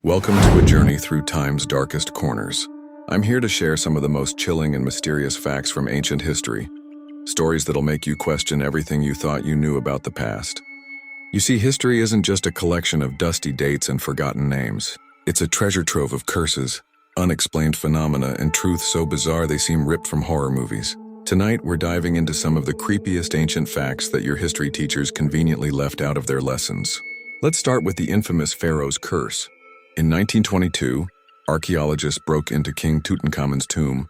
Welcome to a journey through time's darkest corners. I'm here to share some of the most chilling and mysterious facts from ancient history, stories that'll make you question everything you thought you knew about the past. You see, history isn't just a collection of dusty dates and forgotten names. It's a treasure trove of curses, unexplained phenomena, and truths so bizarre they seem ripped from horror movies. Tonight, we're diving into some of the creepiest ancient facts that your history teachers conveniently left out of their lessons. Let's start with the infamous Pharaoh's Curse. In 1922, archaeologists broke into King Tutankhamun's tomb,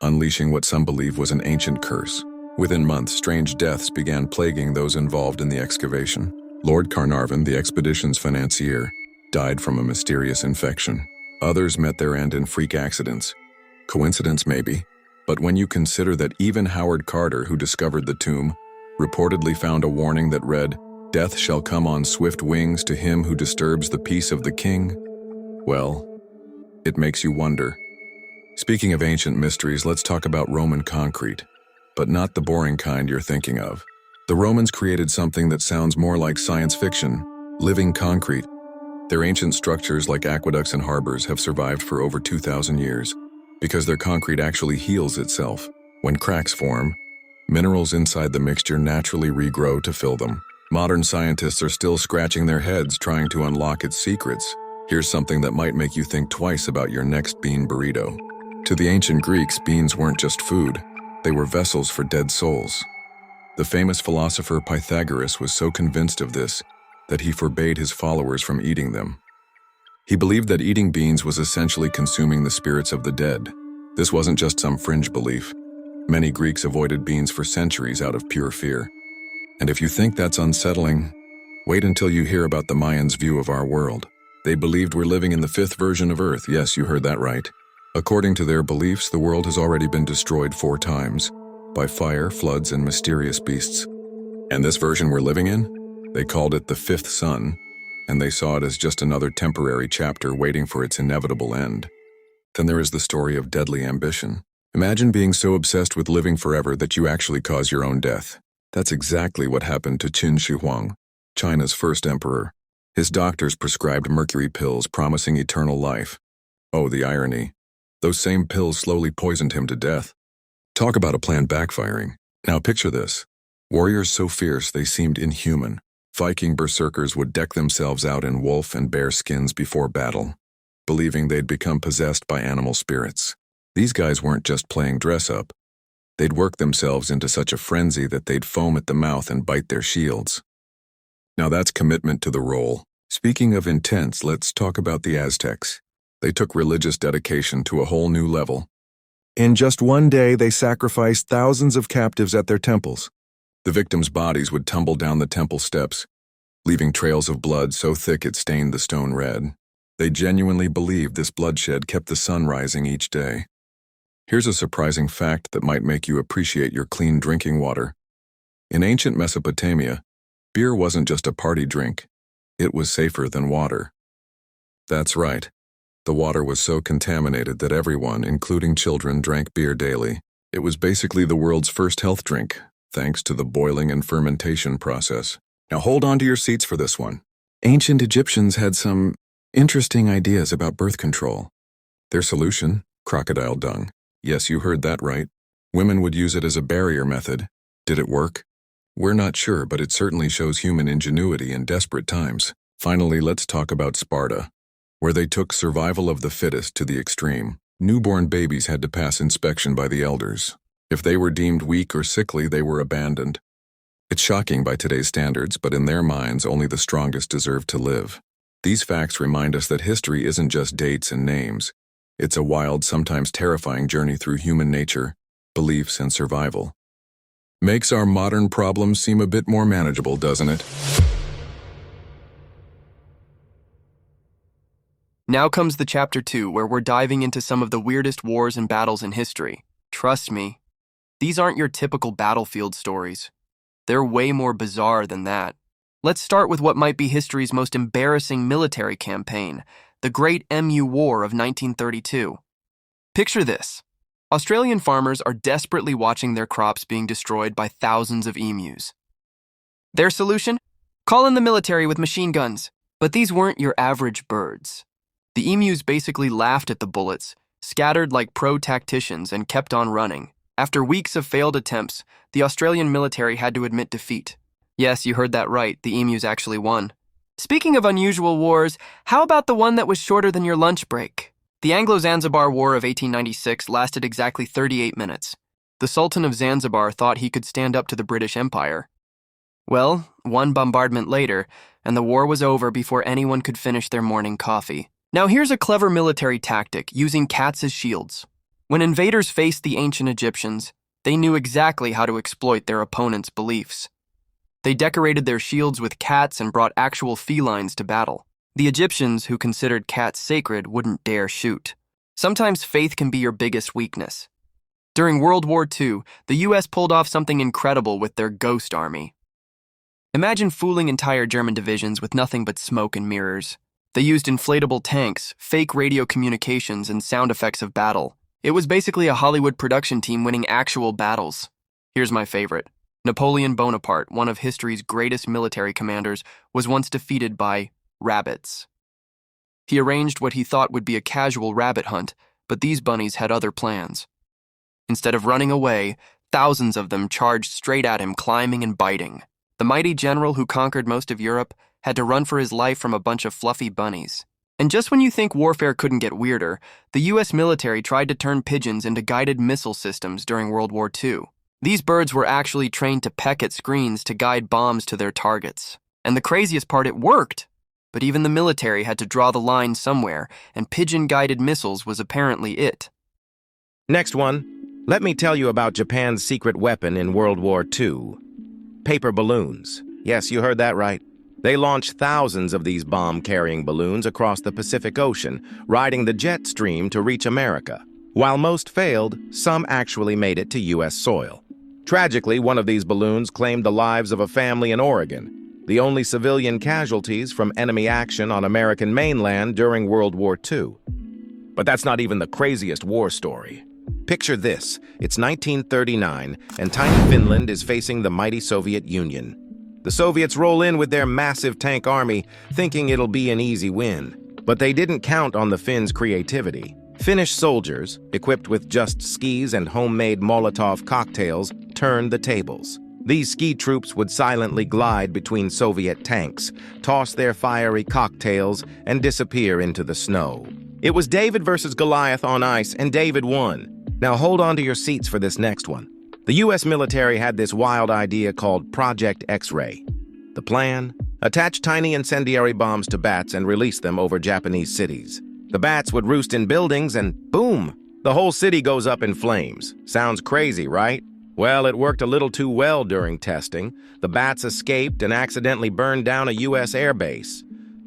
unleashing what some believe was an ancient curse. Within months, strange deaths began plaguing those involved in the excavation. Lord Carnarvon, the expedition's financier, died from a mysterious infection. Others met their end in freak accidents. Coincidence, maybe, but when you consider that even Howard Carter, who discovered the tomb, reportedly found a warning that read, "Death shall come on swift wings to him who disturbs the peace of the king," well, it makes you wonder. Speaking of ancient mysteries, let's talk about Roman concrete, but not the boring kind you're thinking of. The Romans created something that sounds more like science fiction: living concrete. Their ancient structures like aqueducts and harbors have survived for over 2,000 years because their concrete actually heals itself. When cracks form, minerals inside the mixture naturally regrow to fill them. Modern scientists are still scratching their heads trying to unlock its secrets. Here's something that might make you think twice about your next bean burrito. To the ancient Greeks, beans weren't just food, they were vessels for dead souls. The famous philosopher Pythagoras was so convinced of this that he forbade his followers from eating them. He believed that eating beans was essentially consuming the spirits of the dead. This wasn't just some fringe belief. Many Greeks avoided beans for centuries out of pure fear. And if you think that's unsettling, wait until you hear about the Mayans' view of our world. They believed we're living in the fifth version of Earth. Yes, you heard that right. According to their beliefs, the world has already been destroyed 4 times by fire, floods, and mysterious beasts. And this version we're living in? They called it the fifth sun, and they saw it as just another temporary chapter waiting for its inevitable end. Then there is the story of deadly ambition. Imagine being so obsessed with living forever that you actually cause your own death. That's exactly what happened to Qin Shi Huang, China's first emperor. His doctors prescribed mercury pills promising eternal life. Oh, the irony. Those same pills slowly poisoned him to death. Talk about a plan backfiring. Now picture this. Warriors so fierce they seemed inhuman. Viking berserkers would deck themselves out in wolf and bear skins before battle, believing they'd become possessed by animal spirits. These guys weren't just playing dress-up. They'd work themselves into such a frenzy that they'd foam at the mouth and bite their shields. Now that's commitment to the role. Speaking of intense, let's talk about the Aztecs. They took religious dedication to a whole new level. In just one day, they sacrificed thousands of captives at their temples. The victims' bodies would tumble down the temple steps, leaving trails of blood so thick it stained the stone red. They genuinely believed this bloodshed kept the sun rising each day. Here's a surprising fact that might make you appreciate your clean drinking water. In ancient Mesopotamia, beer wasn't just a party drink. It was safer than water. That's right. The water was so contaminated that everyone, including children, drank beer daily. It was basically the world's first health drink, thanks to the boiling and fermentation process. Now hold on to your seats for this one. Ancient Egyptians had some interesting ideas about birth control. Their solution? Crocodile dung. Yes, you heard that right. Women would use it as a barrier method. Did it work? We're not sure, but it certainly shows human ingenuity in desperate times. Finally, let's talk about Sparta, where they took survival of the fittest to the extreme. Newborn babies had to pass inspection by the elders. If they were deemed weak or sickly, they were abandoned. It's shocking by today's standards, but in their minds, only the strongest deserve to live. These facts remind us that history isn't just dates and names. It's a wild, sometimes terrifying journey through human nature, beliefs, and survival. Makes our modern problems seem a bit more manageable, doesn't it? Now comes the chapter 2, where we're diving into some of the weirdest wars and battles in history. Trust me, these aren't your typical battlefield stories. They're way more bizarre than that. Let's start with what might be history's most embarrassing military campaign, the Great Emu War of 1932. Picture this. Australian farmers are desperately watching their crops being destroyed by thousands of emus. Their solution? Call in the military with machine guns. But these weren't your average birds. The emus basically laughed at the bullets, scattered like pro tacticians, and kept on running. After weeks of failed attempts, the Australian military had to admit defeat. Yes, you heard that right, the emus actually won. Speaking of unusual wars, how about the one that was shorter than your lunch break? The Anglo-Zanzibar War of 1896 lasted exactly 38 minutes. The Sultan of Zanzibar thought he could stand up to the British Empire. Well, one bombardment later, and the war was over before anyone could finish their morning coffee. Now here's a clever military tactic, using cats as shields. When invaders faced the ancient Egyptians, they knew exactly how to exploit their opponents' beliefs. They decorated their shields with cats and brought actual felines to battle. The Egyptians, who considered cats sacred, wouldn't dare shoot. Sometimes faith can be your biggest weakness. During World War II, the US pulled off something incredible with their ghost army. Imagine fooling entire German divisions with nothing but smoke and mirrors. They used inflatable tanks, fake radio communications, and sound effects of battle. It was basically a Hollywood production team winning actual battles. Here's my favorite. Napoleon Bonaparte, one of history's greatest military commanders, was once defeated by rabbits. He arranged what he thought would be a casual rabbit hunt, but these bunnies had other plans. Instead of running away, thousands of them charged straight at him, climbing and biting. The mighty general who conquered most of Europe had to run for his life from a bunch of fluffy bunnies. And just when you think warfare couldn't get weirder, the US military tried to turn pigeons into guided missile systems during World War II. These birds were actually trained to peck at screens to guide bombs to their targets. And the craziest part, it worked! But even the military had to draw the line somewhere, and pigeon-guided missiles was apparently it. Next one, let me tell you about Japan's secret weapon in World War II. Paper balloons. Yes, you heard that right. They launched thousands of these bomb-carrying balloons across the Pacific Ocean, riding the jet stream to reach America. While most failed, some actually made it to U.S. soil. Tragically, one of these balloons claimed the lives of a family in Oregon, the only civilian casualties from enemy action on American mainland during World War II. But that's not even the craziest war story. Picture this, it's 1939, and tiny Finland is facing the mighty Soviet Union. The Soviets roll in with their massive tank army, thinking it'll be an easy win. But they didn't count on the Finns' creativity. Finnish soldiers, equipped with just skis and homemade Molotov cocktails, turned the tables. These ski troops would silently glide between Soviet tanks, toss their fiery cocktails, and disappear into the snow. It was David versus Goliath on ice, and David won. Now hold on to your seats for this next one. The U.S. military had this wild idea called Project X-Ray. The plan? Attach tiny incendiary bombs to bats and release them over Japanese cities. The bats would roost in buildings and boom, the whole city goes up in flames. Sounds crazy, right? Well, it worked a little too well during testing. The bats escaped and accidentally burned down a U.S. airbase.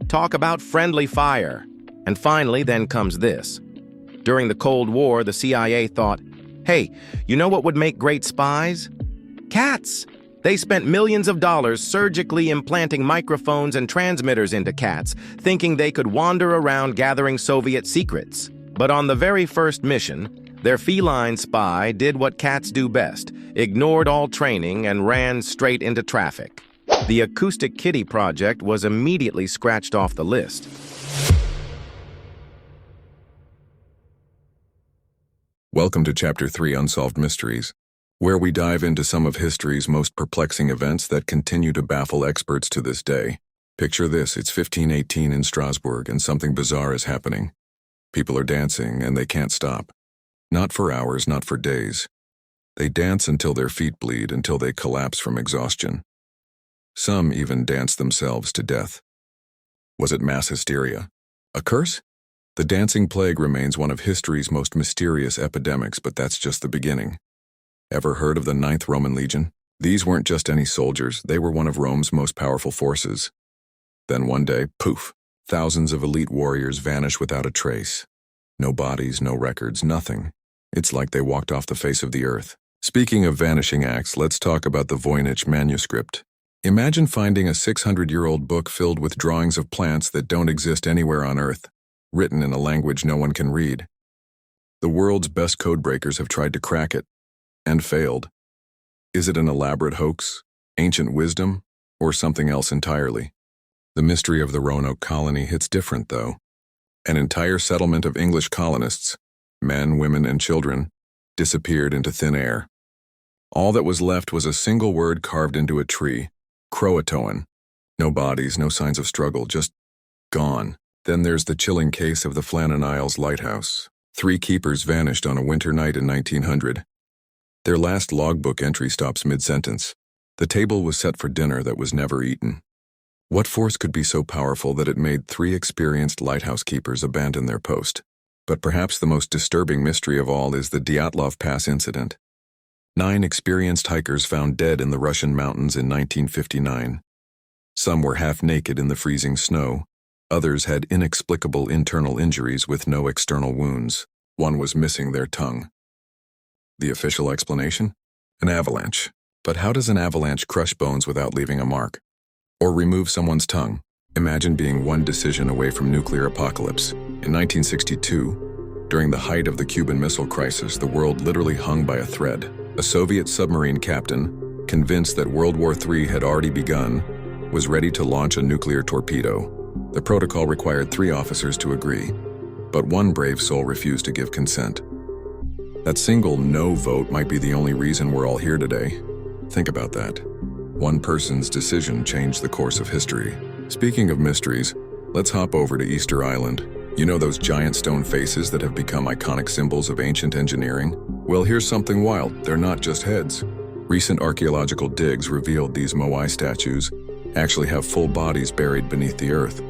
Talk about friendly fire. And finally, then comes this. During the Cold War, the CIA thought, hey, you know what would make great spies? Cats! They spent millions of dollars surgically implanting microphones and transmitters into cats, thinking they could wander around gathering Soviet secrets. But on the very first mission, their feline spy did what cats do best, ignored all training and ran straight into traffic. The Acoustic Kitty project was immediately scratched off the list. Welcome to Chapter 3, Unsolved Mysteries, where we dive into some of history's most perplexing events that continue to baffle experts to this day. Picture this, it's 1518 in Strasbourg and something bizarre is happening. People are dancing and they can't stop. Not for hours, not for days. They dance until their feet bleed, until they collapse from exhaustion. Some even dance themselves to death. Was it mass hysteria? A curse? The dancing plague remains one of history's most mysterious epidemics, but that's just the beginning. Ever heard of the 9th Roman Legion? These weren't just any soldiers, they were one of Rome's most powerful forces. Then one day, poof, thousands of elite warriors vanish without a trace. No bodies, no records, nothing. It's like they walked off the face of the earth. Speaking of vanishing acts, let's talk about the Voynich manuscript. Imagine finding a 600-year-old book filled with drawings of plants that don't exist anywhere on Earth, written in a language no one can read. The world's best codebreakers have tried to crack it, and failed. Is it an elaborate hoax, ancient wisdom, or something else entirely? The mystery of the Roanoke colony hits different, though. An entire settlement of English colonists, men, women, and children, disappeared into thin air. All that was left was a single word carved into a tree, Croatoan. No bodies, no signs of struggle, just gone. Then there's the chilling case of the Flannan Isles lighthouse. 3 keepers vanished on a winter night in 1900. Their last logbook entry stops mid-sentence. The table was set for dinner that was never eaten. What force could be so powerful that it made 3 experienced lighthouse keepers abandon their post? But perhaps the most disturbing mystery of all is the Dyatlov Pass incident. 9 experienced hikers found dead in the Russian mountains in 1959. Some were half naked in the freezing snow. Others had inexplicable internal injuries with no external wounds. One was missing their tongue. The official explanation? An avalanche. But how does an avalanche crush bones without leaving a mark? Or remove someone's tongue? Imagine being one decision away from nuclear apocalypse. In 1962, during the height of the Cuban Missile Crisis, the world literally hung by a thread. A Soviet submarine captain, convinced that World War III had already begun, was ready to launch a nuclear torpedo. The protocol required 3 officers to agree, but one brave soul refused to give consent. That single no vote might be the only reason we're all here today. Think about that. One person's decision changed the course of history. Speaking of mysteries, let's hop over to Easter Island. You know those giant stone faces that have become iconic symbols of ancient engineering? Well, here's something wild. They're not just heads. Recent archaeological digs revealed these Moai statues actually have full bodies buried beneath the earth.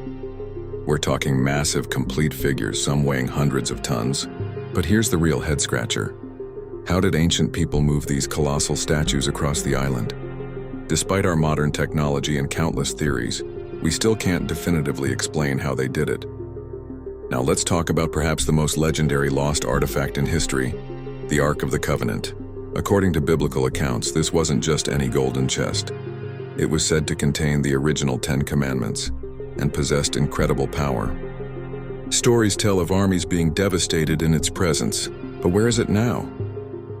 We're talking massive, complete figures, some weighing hundreds of tons. But here's the real head-scratcher. How did ancient people move these colossal statues across the island? Despite our modern technology and countless theories, we still can't definitively explain how they did it. Now let's talk about perhaps the most legendary lost artifact in history, the Ark of the Covenant. According to biblical accounts, this wasn't just any golden chest. It was said to contain the original 10 Commandments and possessed incredible power. Stories tell of armies being devastated in its presence, but where is it now?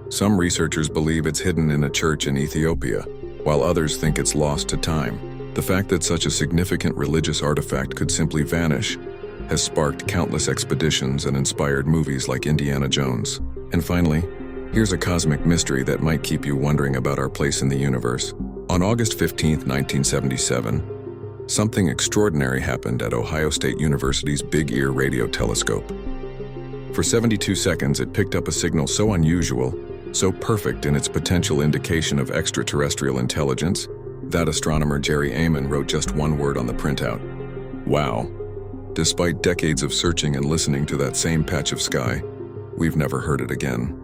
Some researchers believe it's hidden in a church in Ethiopia, while others think it's lost to time. The fact that such a significant religious artifact could simply vanish has sparked countless expeditions and inspired movies like Indiana Jones. And finally, here's a cosmic mystery that might keep you wondering about our place in the universe. On August 15, 1977, something extraordinary happened at Ohio State University's Big Ear radio telescope. For 72 seconds, it picked up a signal so unusual, so perfect in its potential indication of extraterrestrial intelligence, that astronomer Jerry Amon wrote just one word on the printout: wow. Despite decades of searching and listening to that same patch of sky, we've never heard it again.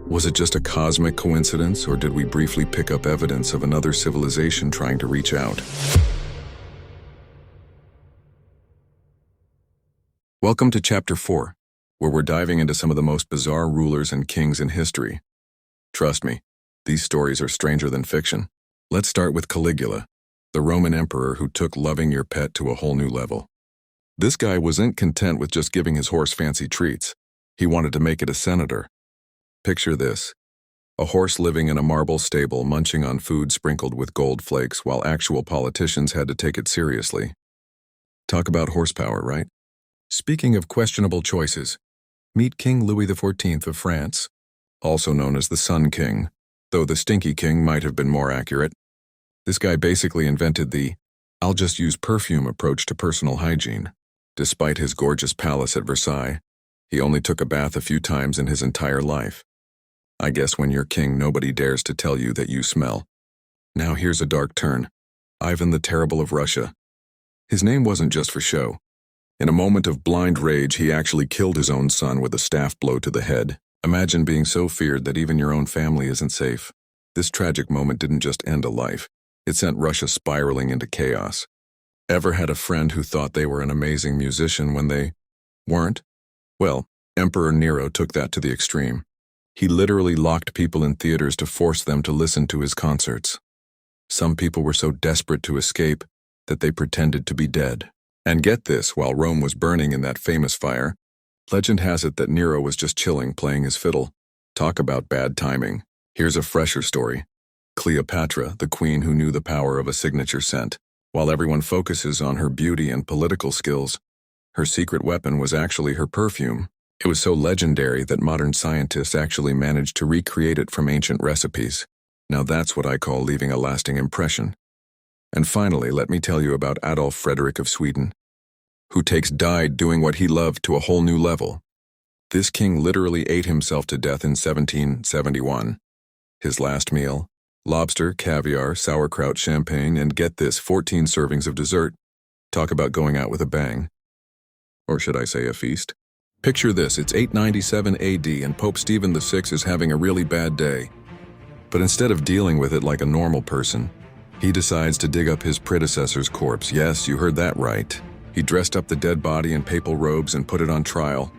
Was it just a cosmic coincidence, or did we briefly pick up evidence of another civilization trying to reach out? Welcome to Chapter 4, where we're diving into some of the most bizarre rulers and kings in history. Trust me, these stories are stranger than fiction. Let's start with Caligula, the Roman emperor who took loving your pet to a whole new level. This guy wasn't content with just giving his horse fancy treats. He wanted to make it a senator. Picture this: a horse living in a marble stable munching on food sprinkled with gold flakes while actual politicians had to take it seriously. Talk about horsepower, right? Speaking of questionable choices, meet King Louis XIV of France, also known as the Sun King, though the Stinky King might have been more accurate. This guy basically invented the "I'll just use perfume" approach to personal hygiene. Despite his gorgeous palace at Versailles, he only took a bath a few times in his entire life. I guess when you're king, nobody dares to tell you that you smell. Now here's a dark turn. Ivan the Terrible of Russia. His name wasn't just for show. In a moment of blind rage, he actually killed his own son with a staff blow to the head. Imagine being so feared that even your own family isn't safe. This tragic moment didn't just end a life. It sent Russia spiraling into chaos. Ever had a friend who thought they were an amazing musician when they weren't? Well, Emperor Nero took that to the extreme. He literally locked people in theaters to force them to listen to his concerts. Some people were so desperate to escape that they pretended to be dead. And get this, while Rome was burning in that famous fire, legend has it that Nero was just chilling, playing his fiddle. Talk about bad timing. Here's a fresher story. Cleopatra, the queen who knew the power of a signature scent. While everyone focuses on her beauty and political skills, Her secret weapon was actually her perfume. It was so legendary that modern scientists actually managed to recreate it from ancient recipes. Now that's what I call leaving a lasting impression. And finally, let me tell you about Adolf Fredrik of Sweden, who takes died doing what he loved to a whole new level. This king literally ate himself to death in 1771. His last meal: lobster, caviar, sauerkraut, champagne, and get this, 14 servings of dessert. Talk about going out with a bang. Or should I say a feast? Picture this, it's 897 AD and Pope Stephen VI is having a really bad day. But instead of dealing with it like a normal person, he decides to dig up his predecessor's corpse. Yes, you heard that right. He dressed up the dead body in papal robes and put it on trial.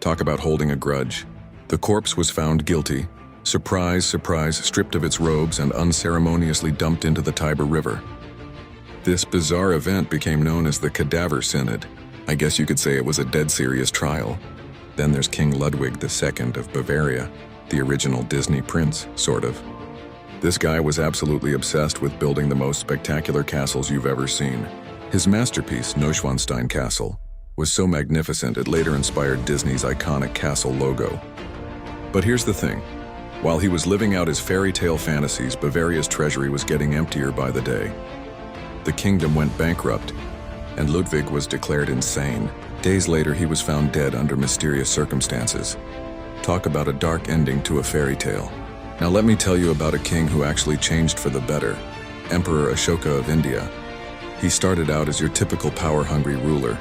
Talk about holding a grudge. The corpse was found guilty. Surprise, surprise, stripped of its robes and unceremoniously dumped into the Tiber River. This bizarre event became known as the Cadaver Synod. I guess you could say it was a dead serious trial. Then there's King Ludwig II of Bavaria, the original Disney prince, sort of. This guy was absolutely obsessed with building the most spectacular castles you've ever seen. His masterpiece, Neuschwanstein Castle, was so magnificent it later inspired Disney's iconic castle logo. But here's the thing. While he was living out his fairy tale fantasies, Bavaria's treasury was getting emptier by the day. The kingdom went bankrupt, and Ludwig was declared insane. Days later, he was found dead under mysterious circumstances. Talk about a dark ending to a fairy tale. Now let me tell you about a king who actually changed for the better, Emperor Ashoka of India. He started out as your typical power-hungry ruler,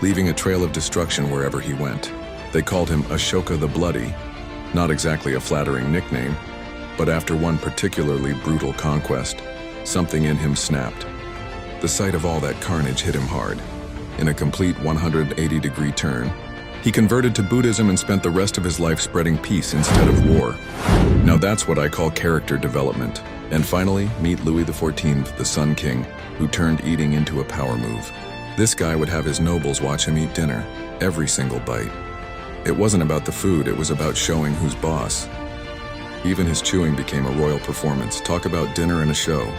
leaving a trail of destruction wherever he went. They called him Ashoka the Bloody, not exactly a flattering nickname, but after one particularly brutal conquest, something in him snapped. The sight of all that carnage hit him hard. In a complete 180-degree turn, he converted to Buddhism and spent the rest of his life spreading peace instead of war. Now that's what I call character development. And finally, meet Louis XIV, the Sun King, who turned eating into a power move. This guy would have his nobles watch him eat dinner, every single bite. It wasn't about the food, it was about showing who's boss. Even his chewing became a royal performance. Talk about dinner and a show.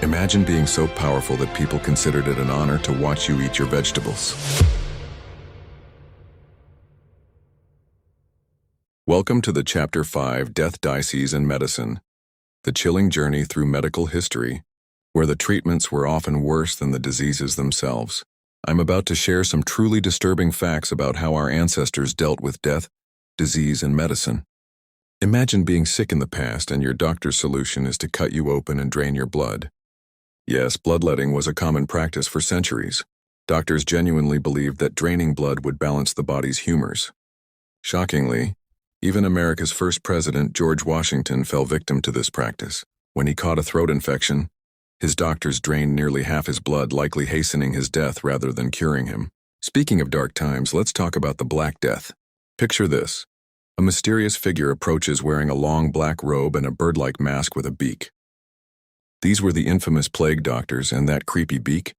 Imagine being so powerful that people considered it an honor to watch you eat your vegetables. Welcome to the Chapter 5, Death, Disease, and Medicine, the chilling journey through medical history, where the treatments were often worse than the diseases themselves. I'm about to share some truly disturbing facts about how our ancestors dealt with death, disease, and medicine. Imagine being sick in the past and your doctor's solution is to cut you open and drain your blood. Yes, bloodletting was a common practice for centuries. Doctors genuinely believed that draining blood would balance the body's humors. Shockingly, even America's first president, George Washington, fell victim to this practice. When he caught a throat infection, his doctors drained nearly half his blood, likely hastening his death rather than curing him. Speaking of dark times, let's talk about the Black Death. Picture this. A mysterious figure approaches wearing a long black robe and a bird-like mask with a beak. These were the infamous plague doctors, and that creepy beak?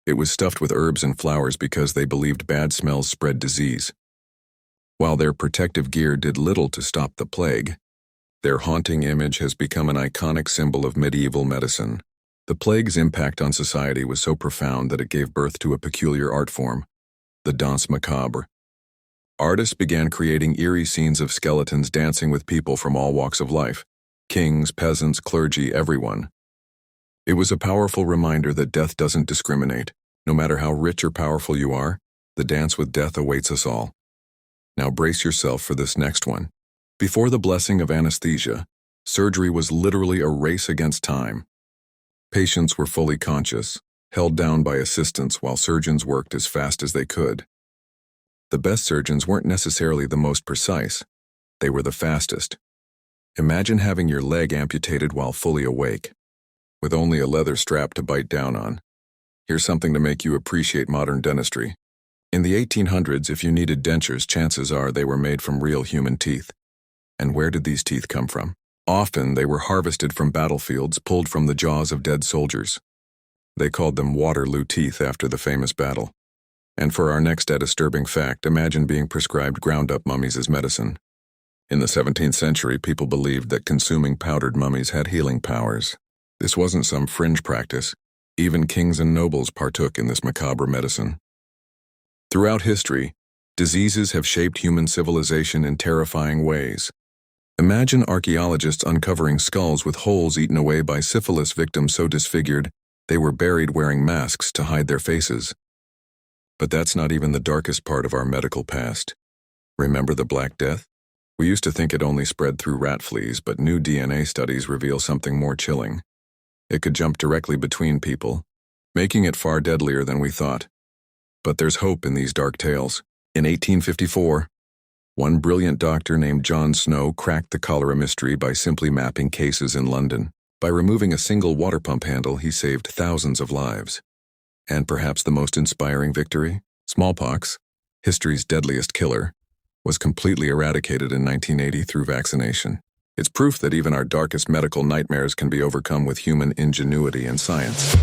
It was stuffed with herbs and flowers because they believed bad smells spread disease. While their protective gear did little to stop the plague, their haunting image has become an iconic symbol of medieval medicine. The plague's impact on society was so profound that it gave birth to a peculiar art form, the danse macabre. Artists began creating eerie scenes of skeletons dancing with people from all walks of life: kings, peasants, clergy, everyone. It was a powerful reminder that death doesn't discriminate. No matter how rich or powerful you are, the dance with death awaits us all. Now brace yourself for this next one. Before the blessing of anesthesia, surgery was literally a race against time. Patients were fully conscious, held down by assistants while surgeons worked as fast as they could. The best surgeons weren't necessarily the most precise. They were the fastest. Imagine having your leg amputated while fully awake, with only a leather strap to bite down on. Here's something to make you appreciate modern dentistry. In the 1800s, if you needed dentures, chances are they were made from real human teeth. And where did these teeth come from? Often, they were harvested from battlefields, pulled from the jaws of dead soldiers. They called them Waterloo teeth after the famous battle. And for our next disturbing fact, imagine being prescribed ground-up mummies as medicine. In the 17th century, people believed that consuming powdered mummies had healing powers. This wasn't some fringe practice. Even kings and nobles partook in this macabre medicine. Throughout history, diseases have shaped human civilization in terrifying ways. Imagine archaeologists uncovering skulls with holes eaten away by syphilis victims so disfigured they were buried wearing masks to hide their faces. But that's not even the darkest part of our medical past. Remember the Black Death? We used to think it only spread through rat fleas, but new DNA studies reveal something more chilling. It could jump directly between people, making it far deadlier than we thought. But there's hope in these dark tales. In 1854, one brilliant doctor named John Snow cracked the cholera mystery by simply mapping cases in London. By removing a single water pump handle, he saved thousands of lives. And perhaps the most inspiring victory? Smallpox, history's deadliest killer, was completely eradicated in 1980 through vaccination. It's proof that even our darkest medical nightmares can be overcome with human ingenuity and science.